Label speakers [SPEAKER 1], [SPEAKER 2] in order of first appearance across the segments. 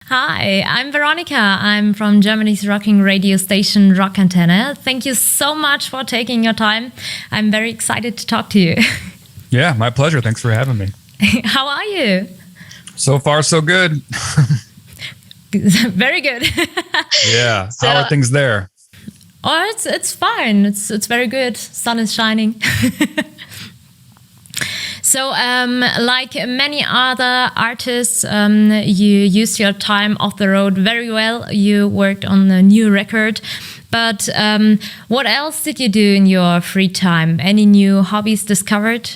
[SPEAKER 1] Hi, I'm Veronica. I'm from Germany's rocking radio station Rock Antenne. Thank you so much for taking your time. I'm very excited to talk to you.
[SPEAKER 2] Yeah, my pleasure. Thanks for having me.
[SPEAKER 1] How are you?
[SPEAKER 2] So far, so good.
[SPEAKER 1] Very good.
[SPEAKER 2] Yeah. How are things there?
[SPEAKER 1] Oh, it's fine. It's very good. Sun is shining. So, like many other artists, you used your time off the road very well. You worked on a new record. But what else did you do in your free time? Any new hobbies discovered?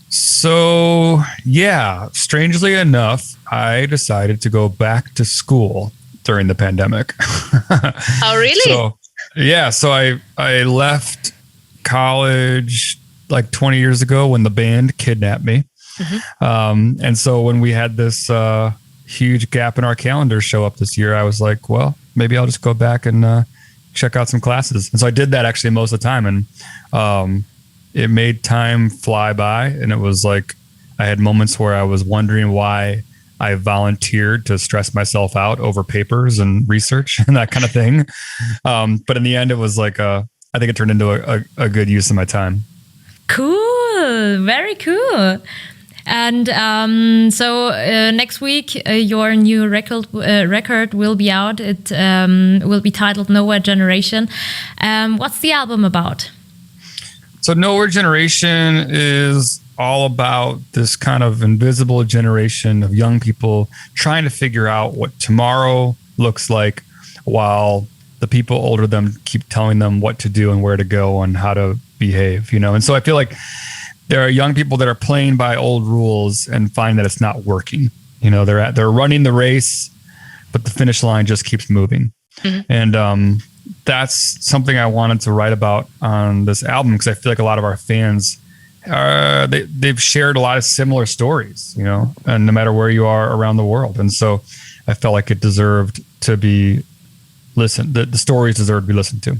[SPEAKER 2] So, yeah, strangely enough, I decided to go back to school during the pandemic.
[SPEAKER 1] Oh, really?
[SPEAKER 2] So I left college like 20 years ago when the band kidnapped me. And so when we had this huge gap in our calendar show up this year, I was like, well, maybe I'll just go back and check out some classes. And so I did that actually most of the time. And it made time fly by. And it was like, I had moments where I was wondering why I volunteered to stress myself out over papers and research and that kind of thing. But in the end, it was like, I think it turned into a good use of my time.
[SPEAKER 1] Cool. Very cool. And so next week, your new record will be out. It will be titled Nowhere Generation. What's the album about?
[SPEAKER 2] So Nowhere Generation is all about this kind of invisible generation of young people trying to figure out what tomorrow looks like while the people older than them keep telling them what to do and where to go and how to behave, And so I feel like there are young people that are playing by old rules and find that it's not working. They're running the race, but the finish line just keeps moving. And that's something I wanted to write about on this album because I feel like a lot of our fans they've shared a lot of similar stories, and no matter where you are around the world. And so I felt like it deserved to be listened. The stories deserve to be listened to.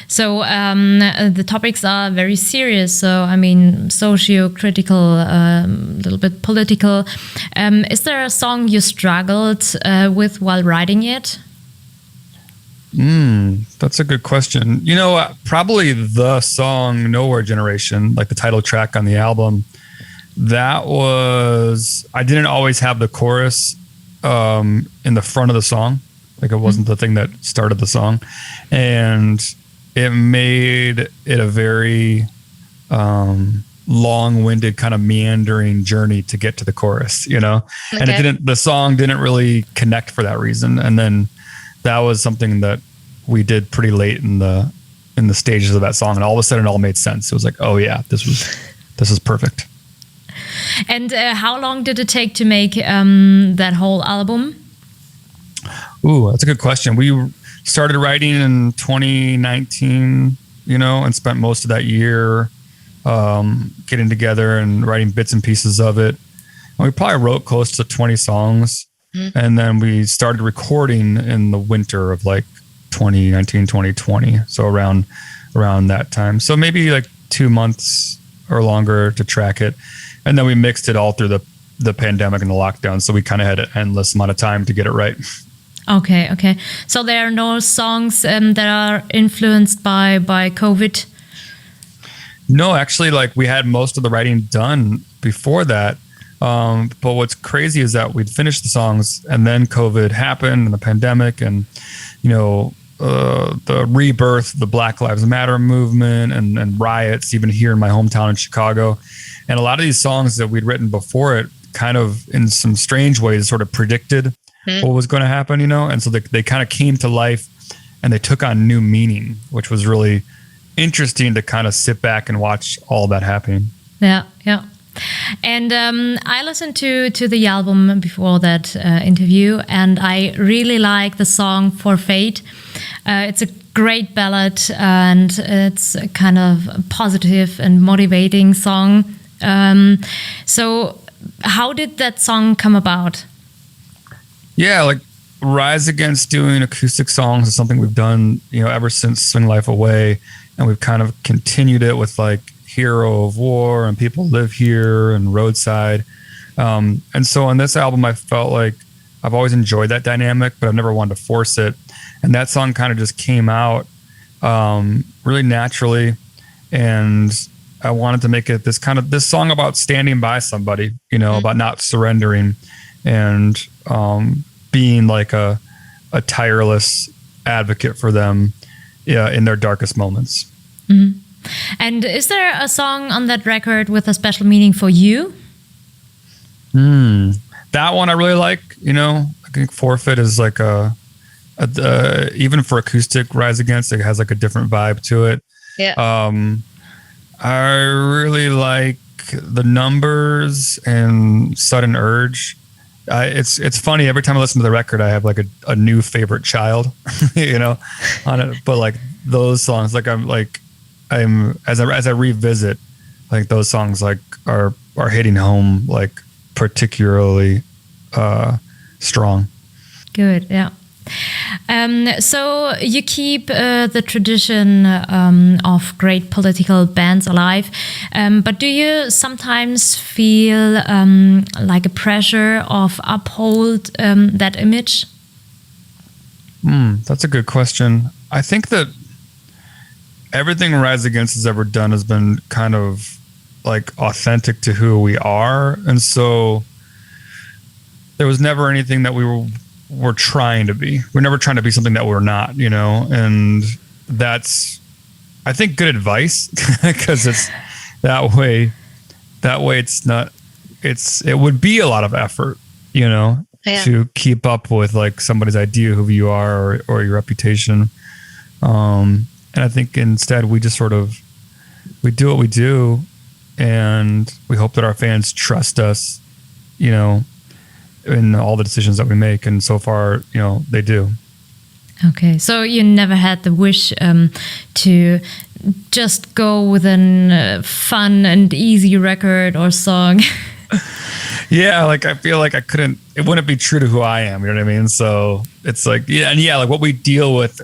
[SPEAKER 1] So the topics are very serious. So, I mean, socio-critical, a little bit political. Is there a song you struggled with while writing it?
[SPEAKER 2] That's a good question. Probably the song Nowhere Generation, like the title track on the album, I didn't always have the chorus in the front of the song. Like it wasn't the thing that started the song. And it made it a very long-winded kind of meandering journey to get to the chorus, Okay. And the song didn't really connect for that reason. And then that was something that we did pretty late in the stages of that song. And all of a sudden it all made sense. It was like, oh yeah, this is perfect.
[SPEAKER 1] And how long did it take to make that whole album?
[SPEAKER 2] Ooh, that's a good question. We started writing in 2019, and spent most of that year getting together and writing bits and pieces of it. And we probably wrote close to 20 songs. And then we started recording in the winter of like 2019, 2020. So around that time. So maybe like 2 months or longer to track it. And then we mixed it all through the pandemic and the lockdown. So we kind of had an endless amount of time to get it right.
[SPEAKER 1] Okay. So there are no songs that are influenced by COVID?
[SPEAKER 2] No, actually, like we had most of the writing done before that. But what's crazy is that we'd finished the songs and then COVID happened and the pandemic and, the rebirth, the Black Lives Matter movement and riots, even here in my hometown in Chicago. And a lot of these songs that we'd written before it kind of in some strange ways sort of predicted what was going to happen, and so they kind of came to life and they took on new meaning, which was really interesting to kind of sit back and watch all that happening.
[SPEAKER 1] Yeah. And I listened to the album before that interview, and I really like the song For Fate. It's a great ballad, and it's a kind of positive and motivating song. So how did that song come about?
[SPEAKER 2] Yeah, like Rise Against doing acoustic songs is something we've done, ever since Swing Life Away. And we've kind of continued it with like Hero of War and People Live Here and Roadside. And so on this album, I felt like I've always enjoyed that dynamic, but I've never wanted to force it. And that song kind of just came out really naturally. And I wanted to make it this song about standing by somebody, about not surrendering and being like a tireless advocate for them in their darkest moments.
[SPEAKER 1] Mm-hmm. And is there a song on that record with a special meaning for you?
[SPEAKER 2] That one I really like. I think Forfeit is like even for acoustic Rise Against, it has like a different vibe to it.
[SPEAKER 3] Yeah.
[SPEAKER 2] I really like The Numbers and Sudden Urge. It's funny, every time I listen to the record, I have like a new favorite child, on it. But like those songs, like as I revisit, like those songs like are hitting home like particularly strong.
[SPEAKER 1] Good, yeah. So you keep the tradition of great political bands alive, but do you sometimes feel like a pressure of uphold that image?
[SPEAKER 2] That's a good question. I think that everything Rise Against has ever done has been kind of like authentic to who we are, and so there was never anything that we're trying to be. We're never trying to be something that we're not, and that's, I think, good advice because it's that way it's not, it would be a lot of effort, to keep up with like somebody's idea of who you are or your reputation. And I think instead we just we do what we do and we hope that our fans trust us, in all the decisions that we make, and so far, they do.
[SPEAKER 1] Okay, so you never had the wish to just go with a fun and easy record or song?
[SPEAKER 2] Yeah, like I feel like it wouldn't be true to who I am, you know what I mean? So it's like, like what we deal with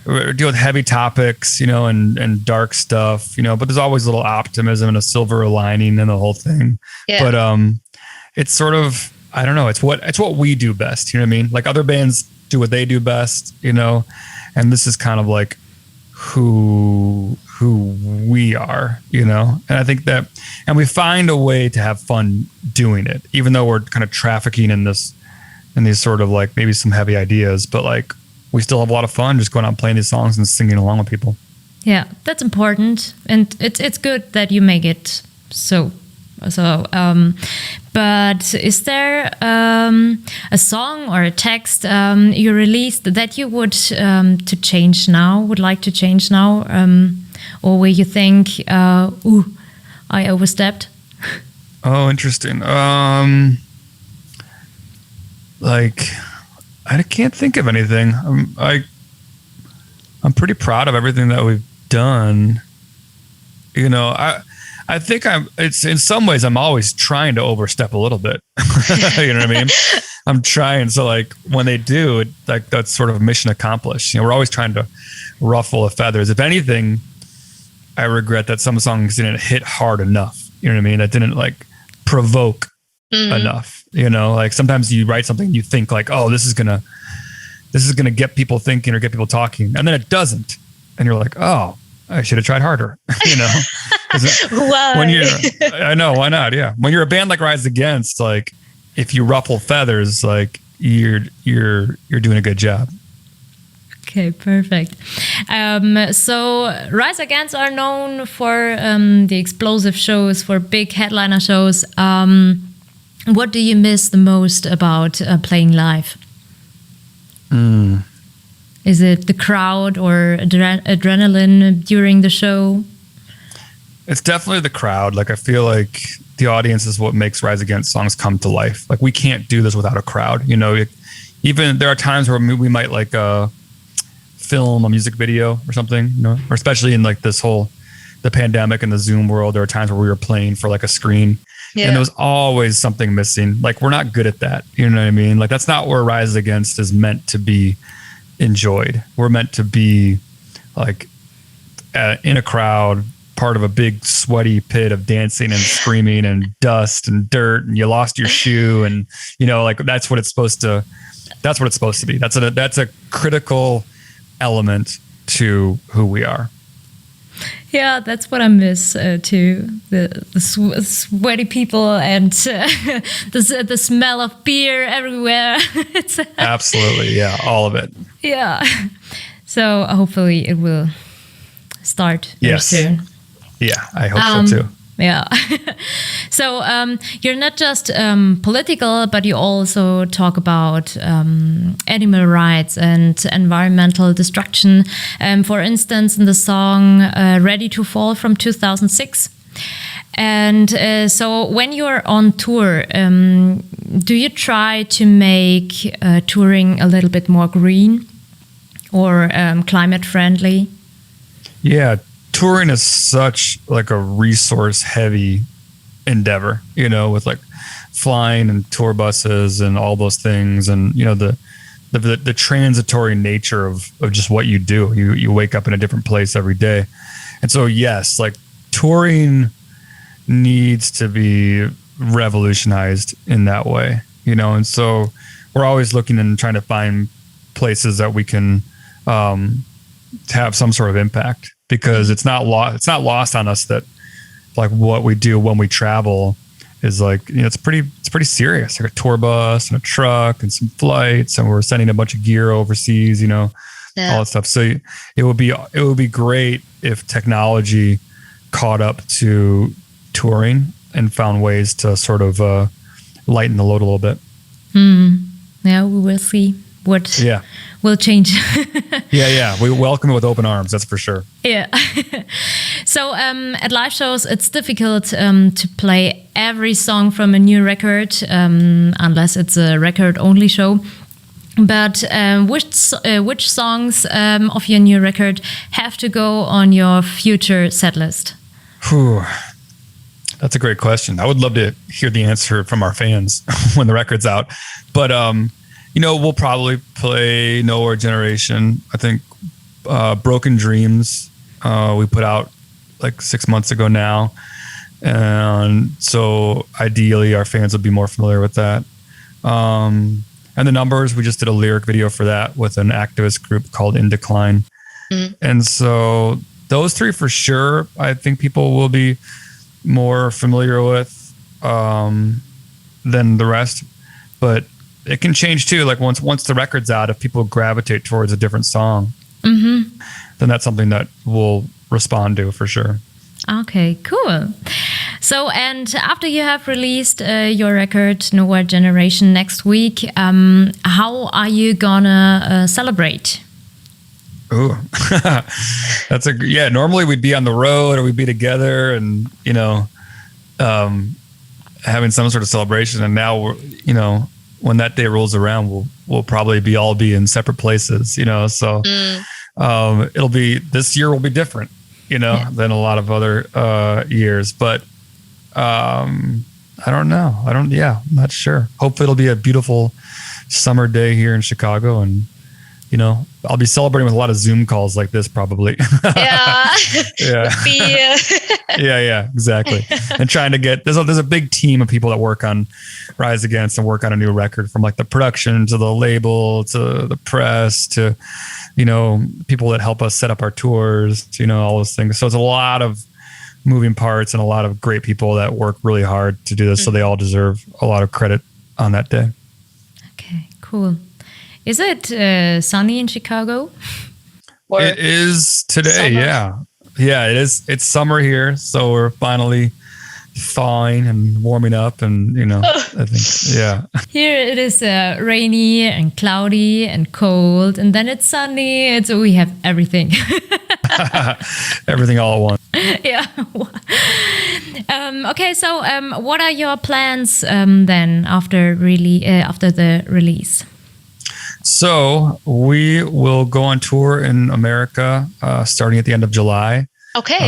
[SPEAKER 2] heavy topics, and dark stuff, but there's always a little optimism and a silver lining in the whole thing. Yeah. But it's sort of, I don't know. It's what we do best. You know what I mean? Like other bands do what they do best, and this is kind of like who we are, and I think that, and we find a way to have fun doing it, even though we're kind of trafficking in these sort of like maybe some heavy ideas, but like we still have a lot of fun just going out and playing these songs and singing along with people. Yeah,
[SPEAKER 1] that's important, and it's good that you make it so. But is there a song or a text you released that you would would like to change now, or where you think, I overstepped?
[SPEAKER 2] Oh, interesting. Like, I can't think of anything. I'm pretty proud of everything that we've done. I think it's in some ways I'm always trying to overstep a little bit. You know what I mean? I'm trying. So like when they do, like that's sort of mission accomplished. We're always trying to ruffle the feathers. If anything, I regret that some songs didn't hit hard enough. You know what I mean? That didn't like provoke enough. Like sometimes you write something, you think like, oh, this is gonna get people thinking or get people talking, and then it doesn't, and you're like, oh, I should have tried harder.
[SPEAKER 3] Why?
[SPEAKER 2] I know, why not? Yeah, when you're a band like Rise Against, like if you ruffle feathers, like you're doing a good job.
[SPEAKER 1] Okay, perfect. So Rise Against are known for the explosive shows, for big headliner shows. What do you miss the most about playing live? Is it the crowd or adrenaline during the show?
[SPEAKER 2] It's definitely the crowd. Like I feel like the audience is what makes Rise Against songs come to life. Like we can't do this without a crowd. Even there are times where we might like film a music video or something, or especially in like the pandemic and the Zoom world, there are times where we were playing for like a screen. Yeah. And there was always something missing. Like we're not good at that. You know what I mean? Like that's not where Rise Against is meant to be enjoyed. We're meant to be like in a crowd, part of a big sweaty pit of dancing and screaming and dust and dirt, and you lost your shoe, and like that's what it's supposed to be. That's a critical element to who we are.
[SPEAKER 1] Yeah, that's what I miss too. The sweaty people and the smell of beer everywhere.
[SPEAKER 2] Absolutely, yeah, all of it.
[SPEAKER 1] Yeah. So hopefully it will start very soon.
[SPEAKER 2] Yeah, I hope so too.
[SPEAKER 1] Yeah. So you're not just political, but you also talk about animal rights and environmental destruction. For instance, in the song Ready to Fall from 2006. And so when you're on tour, do you try to make touring a little bit more green or climate friendly?
[SPEAKER 2] Yeah, touring is such like a resource heavy endeavor, with like flying and tour buses and all those things, and the transitory nature of just what you do. You wake up in a different place every day, and so yes, like touring needs to be revolutionized in that way, and so we're always looking and trying to find places that we can have some sort of impact, because it's not lost on us that like what we do when we travel is like, it's pretty serious, like a tour bus and a truck and some flights, and we're sending a bunch of gear overseas, all that stuff. So it would be great if technology caught up to touring and found ways to sort of lighten the load a little bit.
[SPEAKER 1] Yeah, we will see what will change.
[SPEAKER 2] Yeah. We welcome it with open arms, that's for sure.
[SPEAKER 1] Yeah. So at live shows, it's difficult to play every song from a new record, unless it's a record-only show. But which songs of your new record have to go on your future set list?
[SPEAKER 2] That's a great question. I would love to hear the answer from our fans when the record's out. But we'll probably play Nowhere Generation. I think Broken Dreams we put out like 6 months ago now. And so ideally our fans would be more familiar with that. And The Numbers, we just did a lyric video for that with an activist group called In Decline. And so those three for sure, I think people will be more familiar with than the rest. But it can change too. Like once the record's out, if people gravitate towards a different song, then that's something that we'll respond to for sure.
[SPEAKER 1] Okay, cool. So, and after you have released your record, Nowhere Generation, next week, how are you gonna celebrate?
[SPEAKER 2] Ooh, normally we'd be on the road or we'd be together and, having some sort of celebration. And now we're, when that day rolls around, we'll probably all be in separate places, so this year will be different, than a lot of other years, but I don't know. I'm not sure. Hopefully it'll be a beautiful summer day here in Chicago, and I'll be celebrating with a lot of Zoom calls like this probably. Yeah, exactly. And trying to get there's a big team of people that work on Rise Against and work on a new record, from like the production to the label to the press to people that help us set up our tours, all those things. So it's a lot of moving parts and a lot of great people that work really hard to do this. So they all deserve a lot of credit on that day. Okay,
[SPEAKER 1] cool. Is it sunny in Chicago?
[SPEAKER 2] It is today. Summer. Yeah, it is. It's summer here, so we're finally thawing and warming up, and I think
[SPEAKER 1] Here it is rainy and cloudy and cold, and then it's sunny. We have everything.
[SPEAKER 2] Everything all at once.
[SPEAKER 1] Yeah. Okay, so what are your plans then after the release?
[SPEAKER 2] So we will go on tour in America starting at the end of July.
[SPEAKER 3] Okay.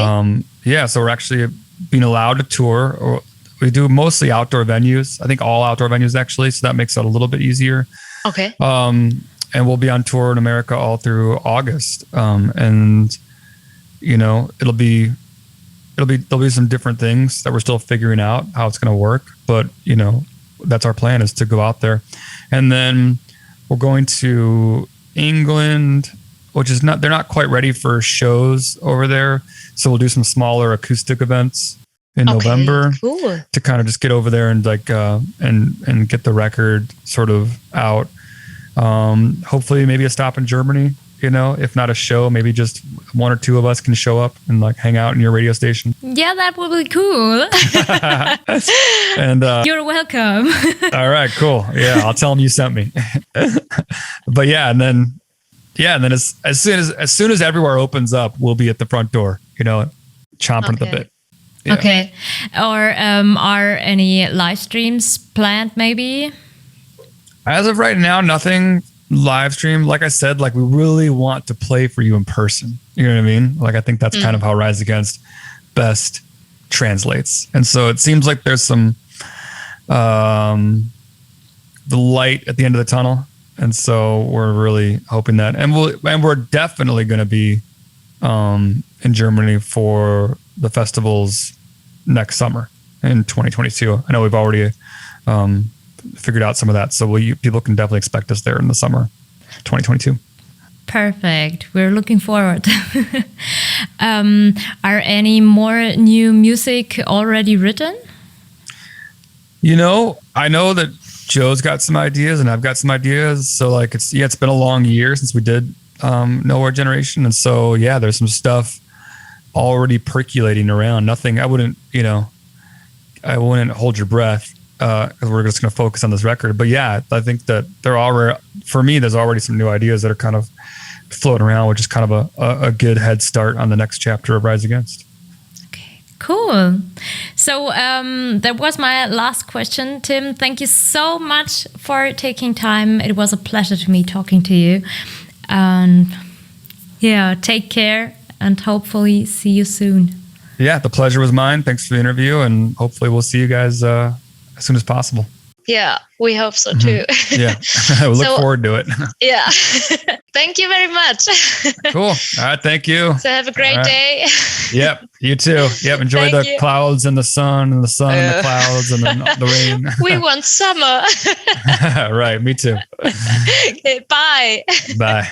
[SPEAKER 2] So we're actually being allowed to tour. We do mostly outdoor venues. I think all outdoor venues actually. So that makes it a little bit easier.
[SPEAKER 3] Okay.
[SPEAKER 2] And we'll be on tour in America all through August. And it'll be there'll be some different things that we're still figuring out how it's going to work. But, you know, that's our plan, is to go out there. And then we're going to England, which is they're not quite ready for shows over there. So we'll do some smaller acoustic events in November to kind of just get over there and like, and get the record sort of out. Hopefully maybe a stop in Germany, you know, if not a show, maybe just one or two of us can show up and like hang out in your radio station.
[SPEAKER 1] Yeah, that would be cool.
[SPEAKER 2] And
[SPEAKER 1] you're welcome.
[SPEAKER 2] All right, cool. Yeah, I'll tell them you sent me. But and then as soon as everywhere opens up, we'll be at the front door, you know, chomping at the bit. Yeah.
[SPEAKER 1] Okay. Or are any live streams planned maybe?
[SPEAKER 2] As of right now, nothing live stream. Like I said, like we really want to play for you in person. You know what I mean? Like I think that's kind of how Rise Against Best translates. And so it seems like there's some the light at the end of the tunnel. And so we're really hoping that, and we're definitely going to be in Germany for the festivals next summer in 2022. I know we've already figured out some of that, so people can definitely expect us there in the summer 2022.
[SPEAKER 1] Perfect. We're looking forward. Are any more new music already written?
[SPEAKER 2] You know, I know that Joe's got some ideas and I've got some ideas. So like it's been a long year since we did Nowhere Generation. And so there's some stuff already percolating around. Nothing, I wouldn't hold your breath because we're just going to focus on this record. But I think that for me, there's already some new ideas that are kind of floating around, which is kind of a good head start on the next chapter of Rise Against.
[SPEAKER 1] Okay, cool. So that was my last question, Tim. Thank you so much for taking time. It was a pleasure to me talking to you. And take care and hopefully see you soon.
[SPEAKER 2] Yeah, the pleasure was mine. Thanks for the interview, and hopefully we'll see you guys as soon as possible.
[SPEAKER 3] Yeah, we hope so too.
[SPEAKER 2] Yeah, I look forward to it.
[SPEAKER 3] Yeah. Thank you very much.
[SPEAKER 2] Cool. All right, thank you.
[SPEAKER 3] So have a great day.
[SPEAKER 2] Yep, you too. Yep, enjoy the clouds and the sun and the sun and the clouds and the rain.
[SPEAKER 3] We want summer.
[SPEAKER 2] Right, me too.
[SPEAKER 3] Okay, bye.
[SPEAKER 2] Bye.